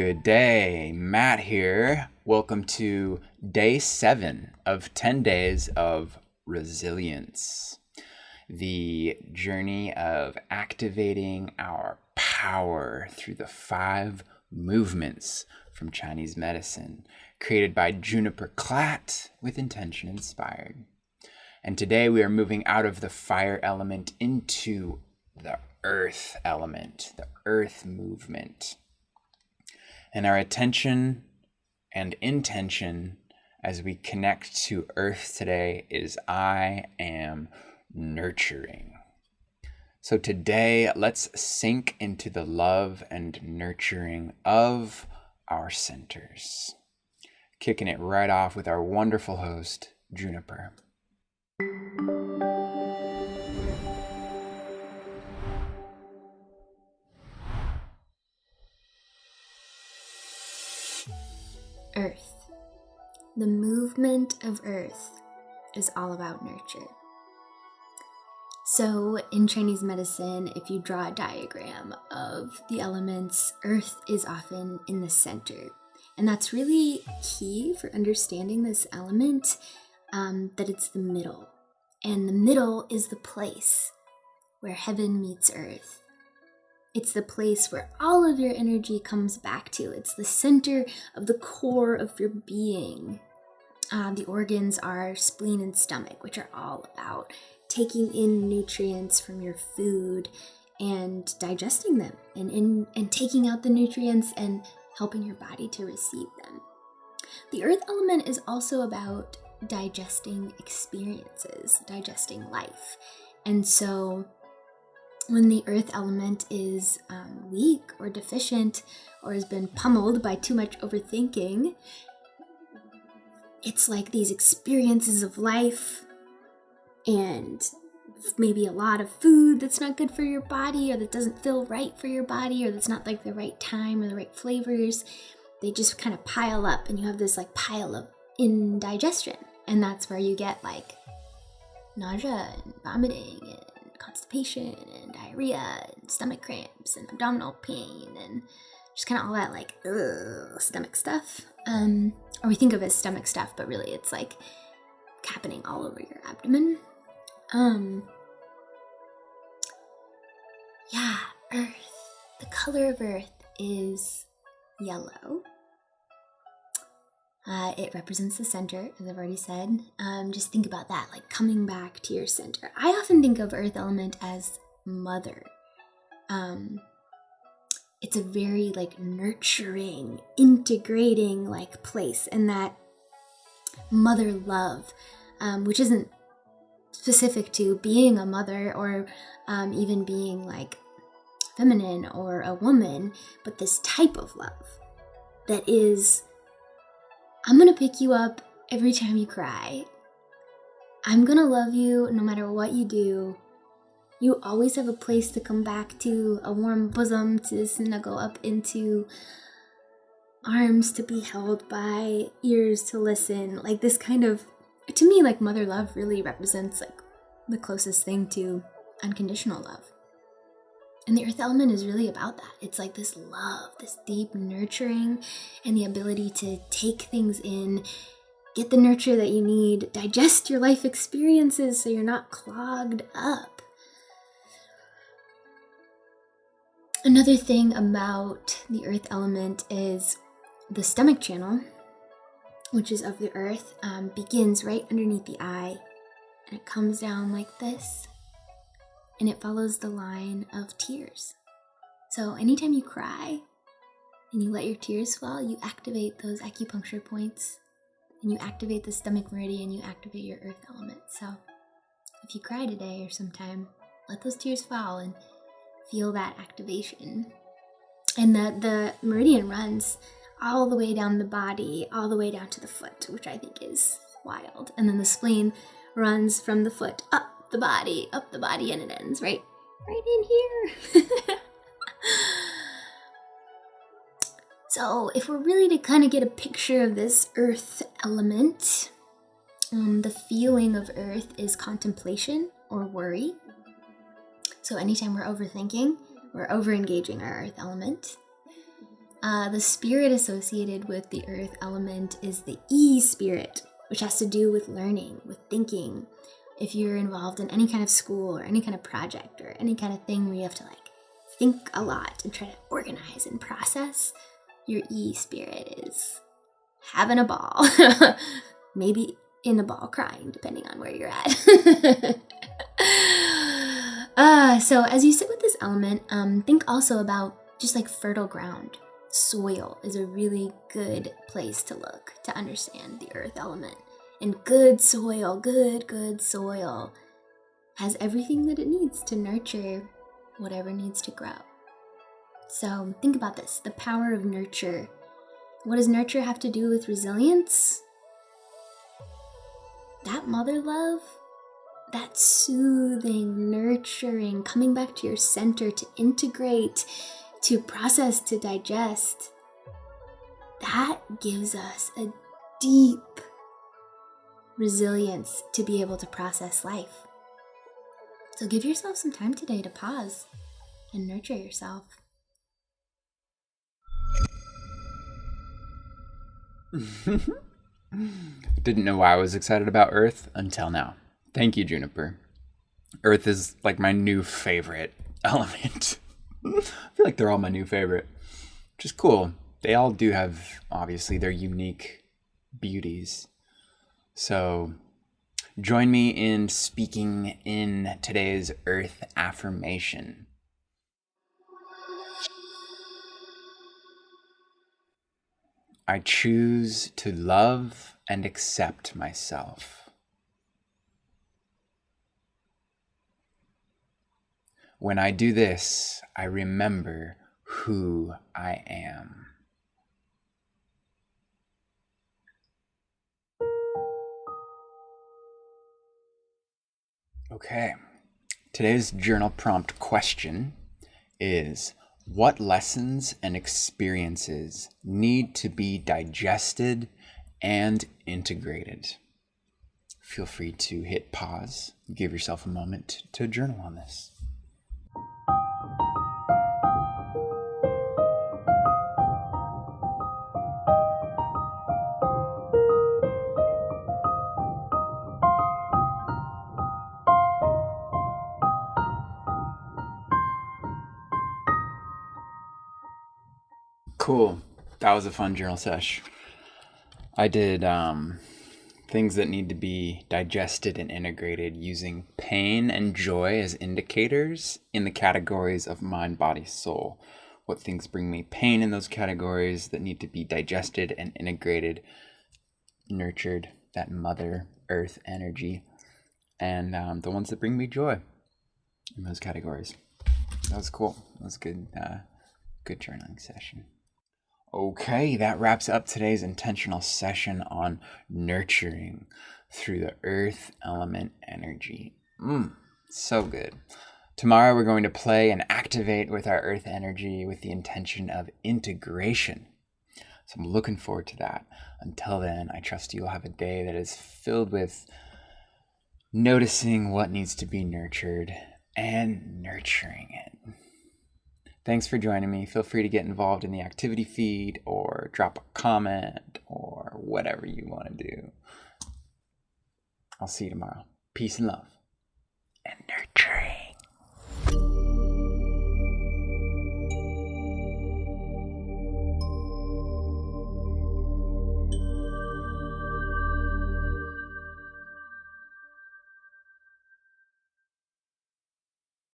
Good day, Matt here. Welcome to day 7 of 10 days of resilience. The journey of activating our power through the 5 movements from Chinese medicine, created by Juniper Klatt with intention inspired. And today we are moving out of the fire element into the earth element, the earth movement. And our attention and intention as we connect to earth today is I am nurturing. So today, let's sink into the love and nurturing of our centers. Kicking it right off with our wonderful host, Juniper. Earth. The movement of earth is all about nurture. So in Chinese medicine, if you draw a diagram of the elements, earth is often in the center. And that's really key for understanding this element, that it's the middle. And the middle is the place where heaven meets earth. It's the place where all of your energy comes back to. It's the center of the core of your being. The organs are spleen and stomach, which are all about taking in nutrients from your food and digesting them and taking out the nutrients and helping your body to receive them. The earth element is also about digesting experiences, digesting life. And so when the earth element is weak or deficient or has been pummeled by too much overthinking, it's like these experiences of life and maybe a lot of food that's not good for your body or that doesn't feel right for your body or that's not like the right time or the right flavors. They just kind of pile up and you have this like pile of indigestion. And that's where you get like nausea and vomiting and constipation and diarrhea and stomach cramps and abdominal pain and just kind of all that like stomach stuff. Or we think of it as stomach stuff, but really it's like happening all over your abdomen. Earth. The color of earth is yellow. It represents the center, as I've already said. Just think about that, like coming back to your center. I often think of earth element as mother. It's a very like nurturing, integrating like place, and that mother love, which isn't specific to being a mother or even being like feminine or a woman, but this type of love that is, I'm gonna pick you up every time you cry. I'm gonna love you no matter what you do. You always have a place to come back to, a warm bosom to snuggle up into, arms to be held by, ears to listen. Like this kind of, to me, like mother love really represents like the closest thing to unconditional love. And the earth element is really about that. It's like this love, this deep nurturing, and the ability to take things in, get the nurture that you need, digest your life experiences so you're not clogged up. Another thing about the earth element is the stomach channel, which is of the earth, begins right underneath the eye, and it comes down like this. And it follows the line of tears. So anytime you cry and you let your tears fall, you activate those acupuncture points and you activate the stomach meridian, you activate your earth element. So if you cry today or sometime, let those tears fall and feel that activation. And the meridian runs all the way down the body, all the way down to the foot, which I think is wild. And then the spleen runs from the foot up the body, and it ends right in here. So if we're really to kind of get a picture of this earth element, the feeling of earth is contemplation or worry. So anytime we're overthinking, we're over-engaging our earth element. The spirit associated with the earth element is the E spirit, which has to do with learning, with thinking. If you're involved in any kind of school or any kind of project or any kind of thing where you have to think a lot and try to organize and process, your E spirit is having a ball. Maybe in a ball crying, depending on where you're at. So as you sit with this element, think also about just fertile ground. Soil is a really good place to look to understand the earth element. And good soil, good soil has everything that it needs to nurture whatever needs to grow. So think about this, the power of nurture. What does nurture have to do with resilience? That mother love, that soothing, nurturing, coming back to your center to integrate, to process, to digest, that gives us a deep resilience to be able to process life. So give yourself some time today to pause and nurture yourself. Didn't know why I was excited about Earth until now. Thank you, Juniper. Earth is my new favorite element. I feel like they're all my new favorite, which is cool. They all do have, obviously, their unique beauties. So join me in speaking in today's Earth affirmation. I choose to love and accept myself. When I do this, I remember who I am. Okay, today's journal prompt question is, what lessons and experiences need to be digested and integrated? Feel free to hit pause, give yourself a moment to journal on this. Cool. That was a fun journal sesh. I did things that need to be digested and integrated using pain and joy as indicators in the categories of mind, body, soul. What things bring me pain in those categories that need to be digested and integrated, nurtured, that mother earth energy, and the ones that bring me joy in those categories. That was cool. That was good. Good journaling session. Okay, that wraps up today's intentional session on nurturing through the earth element energy. So good. Tomorrow we're going to play and activate with our earth energy with the intention of integration. So I'm looking forward to that. Until then, I trust you'll have a day that is filled with noticing what needs to be nurtured and nurturing it. Thanks for joining me. Feel free to get involved in the activity feed or drop a comment or whatever you want to do. I'll see you tomorrow. Peace and love.